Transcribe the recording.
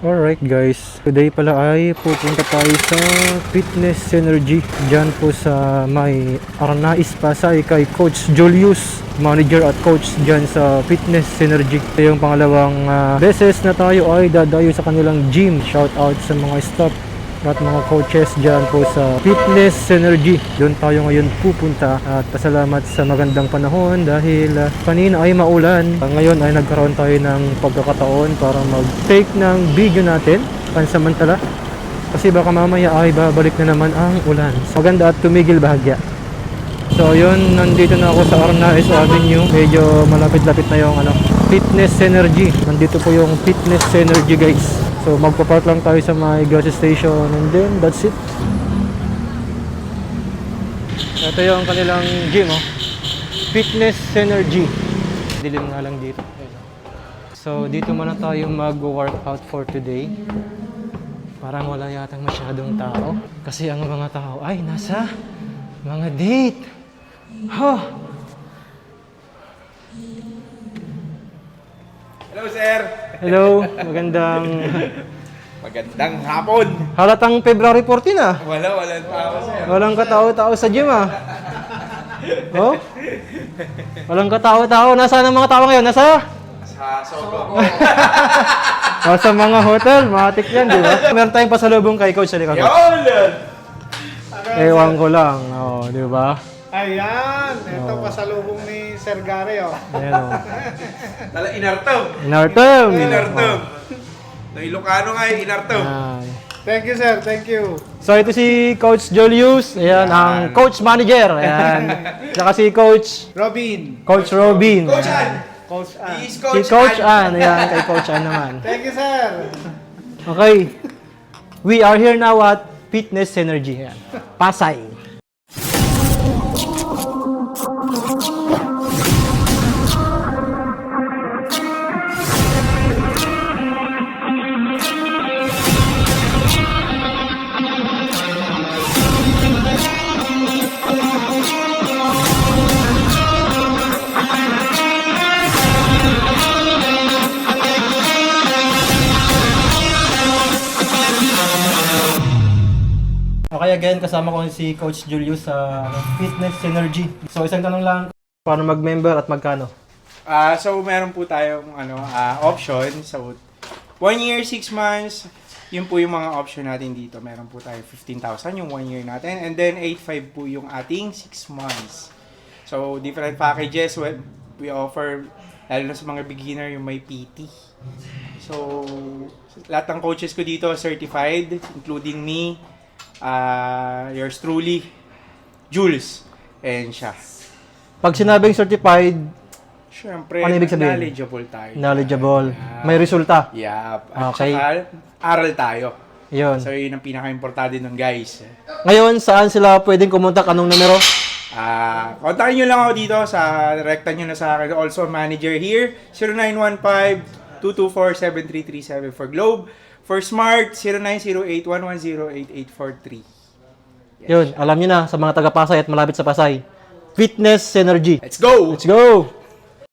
Alright guys, today pala ay pupunta tayo sa Fitness Synergy dyan po sa may Arnais, Pasay kay Coach Julius, manager at coach dyan sa Fitness Synergy. Ito yung pangalawang beses na tayo ay dadayo sa kanilang gym. Shout out sa mga staff at mga coaches dyan po sa Fitness Synergy. Doon tayo ngayon pupunta at pasalamat sa magandang panahon dahil kanina ay maulan. Ngayon ay nagkaroon tayo ng pagkakataon para mag-take ng video natin pansamantala kasi baka mamaya ay babalik na naman ang ulan. Maganda at tumigil bahagya. So yun, nandito na ako sa Arnais Avenue. Medyo malapit-lapit na yung Fitness Synergy. Nandito po yung Fitness Synergy guys. So magpa-park lang tayo sa my gas station and then that's it. Ito yung kanilang gym, Fitness Synergy. Dilim nga lang dito. So dito muna tayo mag-workout for today. Parang wala yatang masyadong tao kasi ang mga tao ay nasa mga date. Hello, sir. Hello, magandang hapon. halatang February 14 Walang tao, sir. Walang katao-tao sa gym Oh? Walang katao-tao. Nasaan ang mga tao ngayon? Nasa? Sa Sogo. Nasa mga hotel. Matik yan, di ba? Meron tayong pasalubong kay Coach. Halika, Coach. Yun! Ewan ko lang. Di ba? Ayan, ito pasalubong ni Sir Gary, Ayan, Tala, inartom. Inartem. Inartom. No, Ilocano nga yung inartom. Ayan. Thank you, sir. Thank you. So, ito si Coach Julius. Ayan, ang coach manager. Ayan. Saka si Coach Coach Robin. Coach An. Coach Ann. He is Si Coach Ann. Ayan, kay Coach Ann naman. Thank you, sir. Okay. We are here now at Fitness Synergy. Ayan. Pasay. Okay, again, kasama ko si Coach Julius sa Fitness Synergy. So, isang tanong lang, paano mag-member at magkano? So, meron po tayong option. So, 1 year, 6 months. Yun po yung mga option natin dito. Meron po tayo 15,000 yung 1 year natin. And then, 8,500 po yung ating 6 months. So, different packages. We offer, lalo na sa mga beginner, yung may PT. So, lahat ng coaches ko dito certified, including me, yours truly, Jules, and siya. Pag sinabing certified, Siyempre, ano ibig sabihin? knowledgeable tayo. Knowledgeable, Yeah. may resulta. Yep. At Okay. saka, aral tayo. Yun. So, yun ang pinaka-importante nun, guys. Ngayon, saan sila pwedeng kumontak? Anong numero? Kontakin nyo lang ako dito sa rekta nyo na sa akin. Also, manager here, 0915-224-7337 for Globe. For Smart, 0908-110-8843. Yun, alam nyo na sa mga taga-Pasay at malapit sa Pasay. Fitness Synergy. Let's go! Let's go!